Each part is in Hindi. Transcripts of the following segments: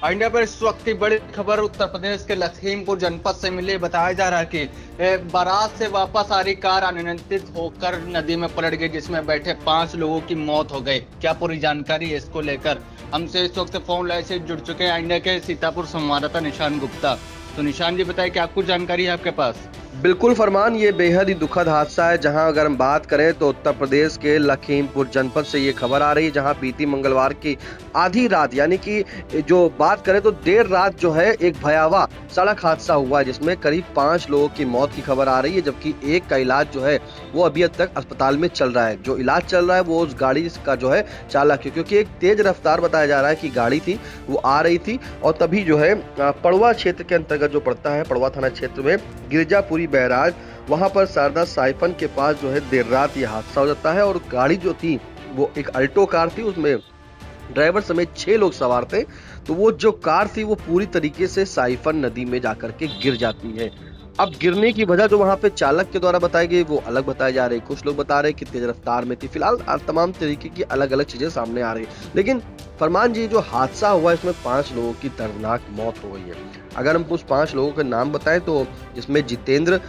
इंडिया पर इस वक्त की बड़ी खबर उत्तर प्रदेश के लखीमपुर जनपद से मिली। बताया जा रहा है कि बारात से वापस आ रही कार अनियंत्रित होकर नदी में पलट गई, जिसमें बैठे 5 लोगों की मौत हो गई। क्या पूरी जानकारी है इसको लेकर? हमसे इस वक्त फोन लाइन से जुड़ चुके हैं इंडिया के सीतापुर संवाददाता निशान गुप्ता। तो निशान जी, बताइए क्या कुछ जानकारी है आपके पास? बिल्कुल फरमान, ये बेहद ही दुखद हादसा है। जहां अगर हम बात करें तो उत्तर प्रदेश के लखीमपुर जनपद से ये खबर आ रही है, जहां बीती मंगलवार की आधी रात यानी कि जो बात करें तो देर रात जो है एक भयावह सड़क हादसा हुआ है, जिसमें करीब 5 लोगों की मौत की खबर आ रही है, जबकि एक का इलाज जो है वो अभी तक अस्पताल में चल रहा है। जो इलाज चल रहा है वो उस गाड़ी का जो है चालक है, क्योंकि एक तेज रफ्तार बताया जा रहा है कि गाड़ी थी, वो आ रही थी और तभी जो है पड़वा क्षेत्र के अंतर्गत जो पड़ता है, पड़वा थाना क्षेत्र में गिरजापुरी बैराज, वहां पर शारदा साइफन के पास जो है देर रात ये हादसा हो जाता है। और गाड़ी जो थी वो एक अल्टो कार थी, उसमें ड्राइवर समेत 6 लोग सवार थे। तो वो जो कार थी वो पूरी तरीके से साइफन नदी में जाकर के गिर जाती है। अब गिरने की वजह जो वहां पे चालक के द्वारा बताई गई वो अलग बताई जा रही है। कुछ लोग बता रहे हैं कि तेज रफ्तार में थी। फिलहाल तमाम तरीके की अलग अलग चीजें सामने आ रही है, लेकिन फरमान जी जो हादसा हुआ इसमें 5 लोगों की दर्दनाक मौत हो गई है। अगर हम उस 5 लोगों के नाम बताएं तो जिसमें जितेंद्र,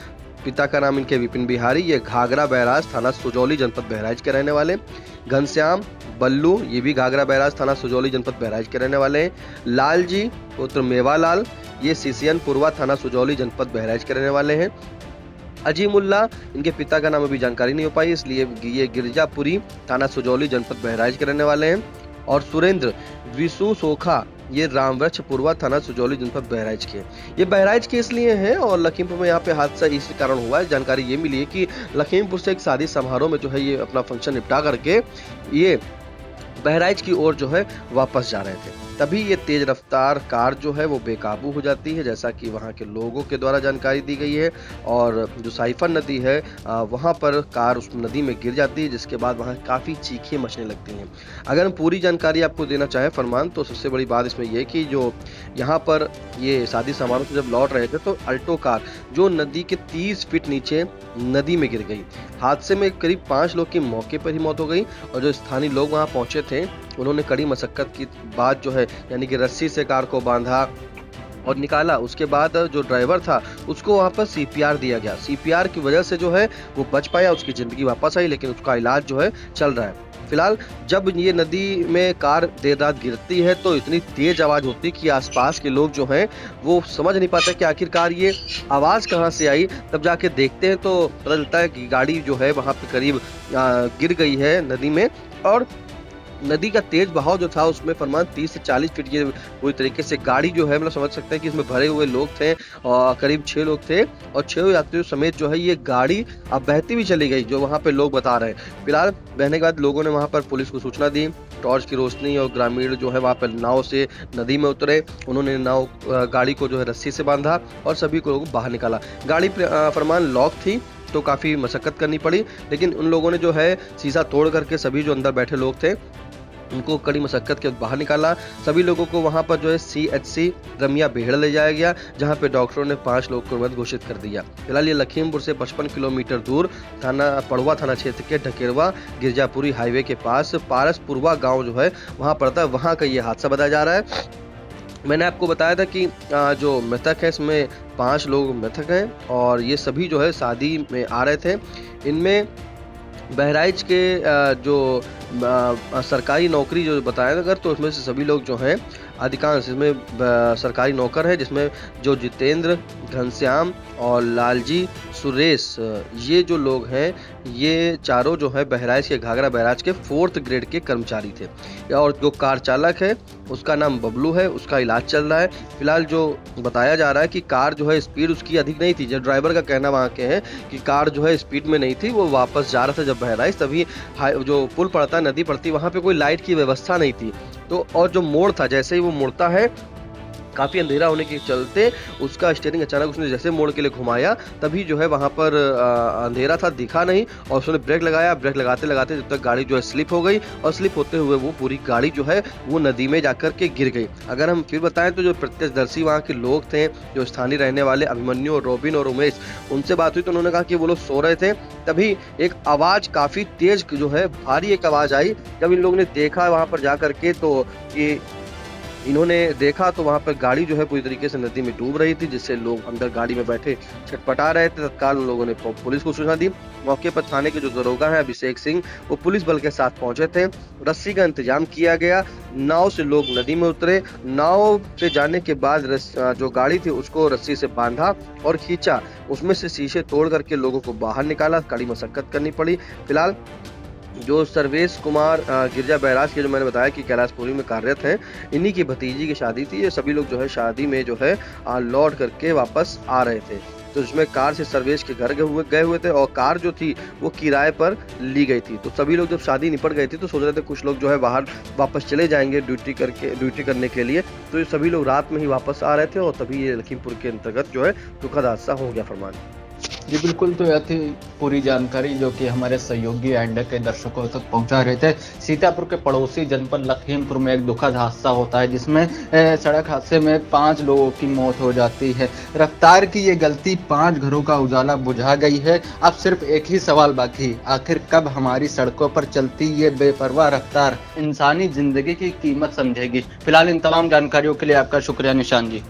पिता का नाम इनके विपिन बिहारी, ये घाघरा बैराज थाना सुजौली जनपद बहराइच के रहने वाले। घनश्याम बल्लू, ये भी घाघरा बैराज थाना सुजौली जनपद बहराइच के रहने वाले हैं। लाल जी पुत्र मेवालाल, ये सीसीएन पुरवा थाना सुजौली जनपद बहराइच के रहने वाले हैं। अजीमुल्ला, इनके पिता का नाम अभी जानकारी नहीं हो पाई, इसलिए ये गिरजापुरी थाना सुजौली जनपद बहराइच के रहने वाले हैं। और सुरेंद्र विशु सोखा, ये रामवृक्ष पूर्वा थाना सुजौली जनपद बहराइच के। ये बहराइच के इसलिए हैं और लखीमपुर में यहाँ पे हादसा इसी कारण हुआ है। जानकारी ये मिली है कि लखीमपुर से एक शादी समारोह में जो है ये अपना फंक्शन निपटा करके ये बहराइच की ओर जो है वापस जा रहे थे, तभी ये तेज रफ्तार कार जो है वो बेकाबू हो जाती है, जैसा कि वहाँ के लोगों के द्वारा जानकारी दी गई है। और जो साइफन नदी है वहाँ पर कार उस नदी में गिर जाती है, जिसके बाद वहाँ काफ़ी चीखें मचने लगती हैं। अगर हम पूरी जानकारी आपको देना चाहें फरमान, तो सबसे बड़ी बात इसमें यह कि जो यहाँ पर ये शादी समारोह से जब लौट रहे थे तो अल्टो कार जो नदी के 30 फीट नीचे नदी में गिर गई। हादसे में करीब 5 लोग की मौके पर ही मौत हो गई और जो स्थानीय लोग वहाँ पहुंचे थे उन्होंने कड़ी मशक्कत की बाद जो है यानी कि रस्सी से कार को बांधा और निकाला। उसके बाद जो ड्राइवर था उसको वहाँ पर सीपीआर दिया गया। सीपीआर की वजह से जो है वो बच पाया, उसकी जिंदगी वापस आई, लेकिन उसका इलाज जो है चल रहा है। फिलहाल जब ये नदी में कार देर रात गिरती है तो इतनी तेज आवाज होती है कि आसपास के लोग जो हैं वो समझ नहीं पाते कि आखिरकार ये आवाज कहाँ से आई। तब जाके देखते हैं तो पता चलता है कि गाड़ी जो है वहाँ पे करीब गिर गई है नदी में। और नदी का तेज बहाव जो था उसमें फरमान 30 से 40 फीट की पूरी तरीके से गाड़ी जो है, मतलब समझ सकते हैं कि इसमें भरे हुए लोग थे और करीब 6 लोग थे और 6 यात्रियों समेत जो है ये गाड़ी अब बहती भी चली गई, जो वहां पे लोग बता रहे हैं। फिलहाल बहने के बाद लोगों ने वहां पर पुलिस को सूचना दी, टॉर्च की रोशनी और ग्रामीण जो है वहां पर नाव से नदी में उतरे। उन्होंने नाव गाड़ी को जो है रस्सी से बांधा और सभी को बाहर निकाला। गाड़ी फरमान लॉक थी तो काफी मशक्कत करनी पड़ी, लेकिन उन लोगों ने जो है शीशा तोड़ करके सभी जो अंदर बैठे लोग थे उनको कड़ी मशक्कत के बाहर निकाला। सभी लोगों को वहां पर जो है सीएचसी रमिया बेहड़ ले जाया गया, जहां पे डॉक्टरों ने 5 लोगों को मृत घोषित कर दिया। फिलहाल ये लखीमपुर से 55 किलोमीटर दूर पड़वा थाना क्षेत्र के ढकेरवा गिरजापुरी हाईवे के पास पारसपुरवा गांव जो है वहां पड़ता है, वहां का ये हादसा बताया जा रहा है। मैंने आपको बताया था कि जो मृतक है इसमें 5 लोग मृतक हैं और ये सभी जो है शादी में आ रहे थे। इनमें बहराइच के जो सरकारी नौकरी जो बताया अगर, तो उसमें से सभी लोग जो हैं अधिकांश इसमें सरकारी नौकर है, जिसमें जो जितेंद्र, घनश्याम और लालजी, सुरेश, ये जो लोग हैं ये चारों जो है बहराइच के घाघरा बैराज के 4th ग्रेड के कर्मचारी थे। और जो कार चालक है उसका नाम बबलू है, उसका इलाज चल रहा है। फिलहाल जो बताया जा रहा है कि कार जो है स्पीड उसकी अधिक नहीं थी, जो ड्राइवर का कहना वहाँ के है कि कार जो है स्पीड में नहीं थी, वो वापस जा रहा था जब बहराइच, तभी जो पुल पड़ता है नदी पड़ती वहाँ पे कोई लाइट की व्यवस्था नहीं थी। तो और जो मोड़ था, जैसे ही वो मुड़ता है काफी अंधेरा होने के चलते उसका स्टीयरिंग अचानक उसने जैसे मोड़ के लिए घुमाया, तभी जो है वहां पर अंधेरा था, दिखा नहीं और उसने ब्रेक लगाया। ब्रेक लगाते लगाते जब तक गाड़ी जो है स्लिप हो गई और स्लिप होते हुए वो पूरी गाड़ी जो है वो नदी में जाकर के गिर गई। अगर हम फिर बताएं तो जो प्रत्यक्षदर्शी वहाँ के लोग थे, जो स्थानीय रहने वाले अभिमन्यु, रोबिन और उमेश, उनसे बात हुई तो उन्होंने कहा कि वो लोग सो रहे थे, तभी एक आवाज काफी तेज जो है भारी एक आवाज आई। जब इन लोगों ने देखा वहां पर जा करके तो ये इन्होंने देखा तो वहां पर गाड़ी जो है पूरी तरीके से नदी में डूब रही थी, जिससे लोग अंदर गाड़ी में बैठे छटपटा रहे थे। तत्काल उन लोगों ने पुलिस को सूचना दी। मौके पर थाने के जो दरोगा हैं अभिषेक सिंह, वो पुलिस बल के साथ पहुंचे थे। रस्सी का इंतजाम किया गया, नाव से लोग नदी में उतरे। नाव पे जाने के बाद जो गाड़ी थी उसको रस्सी से बांधा और खींचा, उसमें से शीशे तोड़ करके लोगों को बाहर निकाला। कड़ी मशक्कत करनी पड़ी। फिलहाल जो सर्वेश कुमार गिरजा बैराज के, जो मैंने बताया कि कैलाशपुरी में कार्यरत हैं, इन्हीं की भतीजी की शादी थी। ये सभी लोग जो है शादी में जो है लौट करके वापस आ रहे थे, तो इसमें कार से सर्वेश के घर गए हुए थे और कार जो थी वो किराए पर ली गई थी। तो सभी लोग जब शादी निपट गई थी तो सोच रहे थे कुछ लोग जो है बाहर वापस चले जाएंगे ड्यूटी करने के लिए। तो ये सभी लोग रात में ही वापस आ रहे थे और तभी ये लखीमपुर के अंतर्गत जो है दुखद हादसा हो गया। फरमान जी बिल्कुल, तो यह थी पूरी जानकारी जो कि हमारे सहयोगी एंड के दर्शकों तक पहुंचा रहे थे। सीतापुर के पड़ोसी जनपद लखीमपुर में एक दुखद हादसा होता है, जिसमें सड़क हादसे में 5 लोगों की मौत हो जाती है। रफ्तार की ये गलती 5 घरों का उजाला बुझा गई है। अब सिर्फ एक ही सवाल बाकी, आखिर कब हमारी सड़कों पर चलती ये बेपरवाह रफ्तार इंसानी जिंदगी की कीमत समझेगी। फिलहाल इन तमाम जानकारियों के लिए आपका शुक्रिया निशान जी।